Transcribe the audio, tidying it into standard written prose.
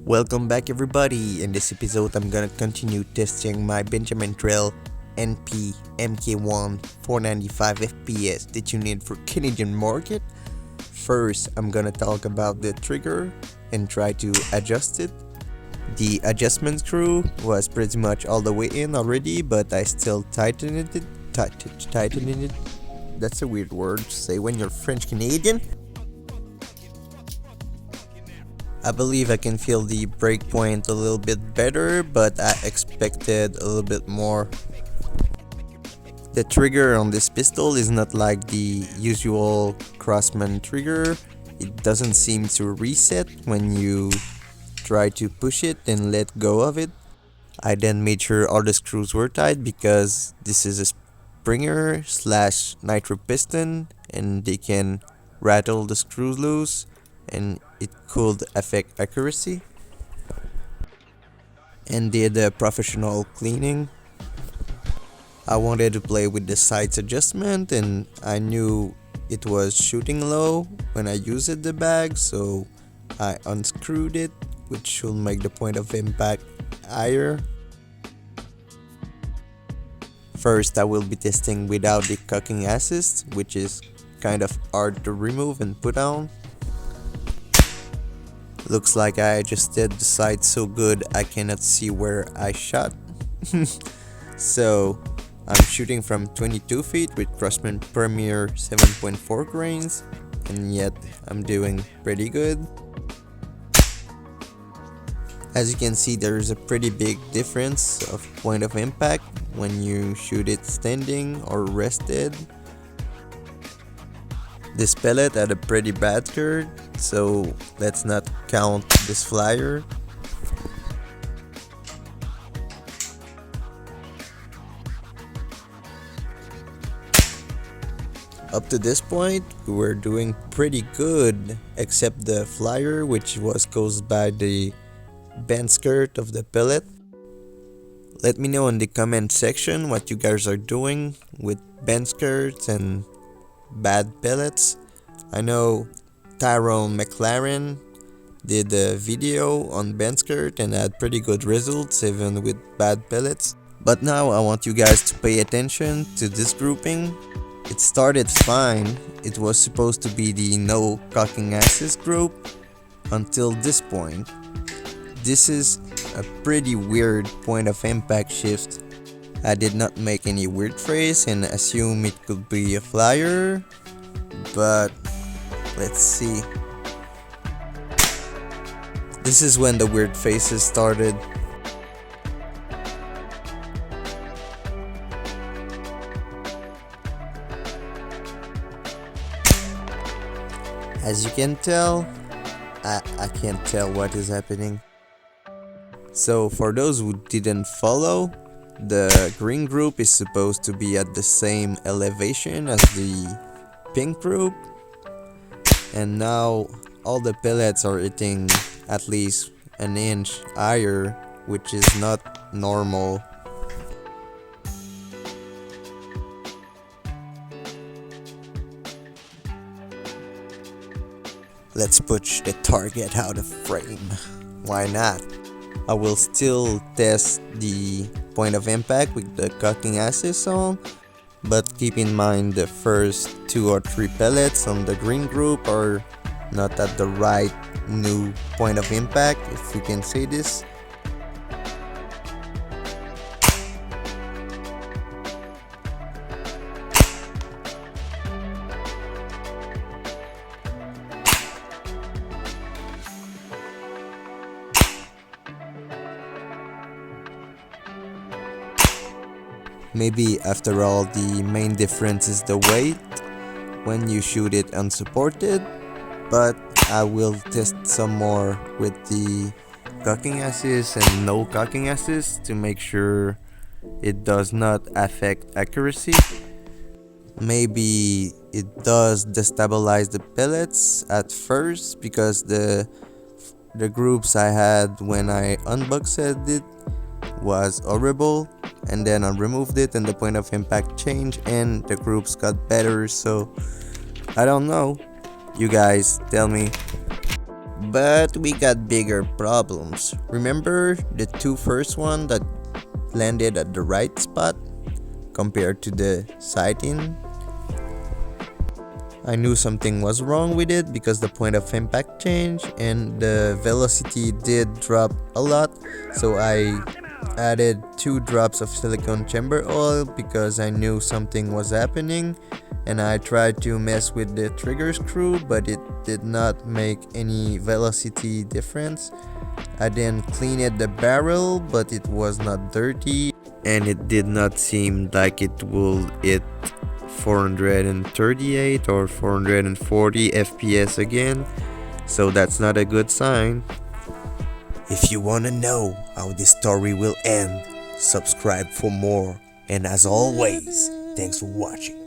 Welcome back everybody. In this episode I'm gonna continue testing my Benjamin Trail NP Mk1 495 FPS that you need for Canadian market. First I'm gonna talk about the trigger and try to adjust it. The adjustment screw was pretty much all the way in already, but I still tightened it. Tightening it. That's a weird word to say when you're French Canadian. I believe I can feel the breakpoint a little bit better, but I expected a little bit more. The trigger on this pistol is not like the usual Crosman trigger. It doesn't seem to reset when you try to push it and let go of it. I then made sure all the screws were tight because this is a Springer slash nitro piston and they can rattle the screws loose and it could affect accuracy. And did a professional cleaning. I wanted to play with the sights adjustment and I knew it was shooting low when I used the bag, so I unscrewed it, which should make the point of impact higher. First I will be testing without the cocking assist, which is kind of hard to remove and put on. Looks like I adjusted the sight so good I cannot see where I shot. So I'm shooting from 22 feet with Crosman Premier 7.4 grains, and yet I'm doing pretty good. As you can see, there is a pretty big difference of point of impact when you shoot it standing or rested. This pellet had a pretty bad curve, so let's not count this flyer. Up to this point, we were doing pretty good, except the flyer, which was caused by the bent skirt of the pellet. Let me know in the comment section what you guys are doing with bent skirts and bad pellets. I know Tyrone Mclaren did a video on bent skirt and had pretty good results even with bad pellets. But now I want you guys to pay attention to this grouping. It started fine. It was supposed to be the no cocking assist group until this point. This is a pretty weird point of impact shift. I did not make any weird phrase and assume it could be a flyer, but let's see. This is when the weird faces started. As you can tell, I can't tell what is happening. So for those who didn't follow, the green group is supposed to be at the same elevation as the pink group, and now all the pellets are hitting at least an inch higher, which is not normal. Let's push the target out of frame. Why not? I will still test the point of impact with the cocking assist on, but keep in mind the first 2 or 3 pellets on the green group are not at the right new point of impact, if you can say this. Maybe after all the main difference is the weight when you shoot it unsupported, but I will test some more with the cocking assist and no cocking assist to make sure it does not affect accuracy. Maybe it does destabilize the pellets at first because the groups I had when I unboxed it was horrible, and then I removed it and the point of impact changed and the groups got better. So I don't know, you guys tell me. But we got bigger problems. Remember the two first one that landed at the right spot compared to the sighting? I knew something was wrong with it because the point of impact changed and the velocity did drop a lot, so I added 2 drops of silicone chamber oil because I knew something was happening, and I tried to mess with the trigger screw, but it did not make any velocity difference. I then cleaned the barrel, but it was not dirty and it did not seem like it will hit 438 or 440 FPS again, so that's not a good sign. If you wanna know how this story will end, subscribe for more, and as always, thanks for watching.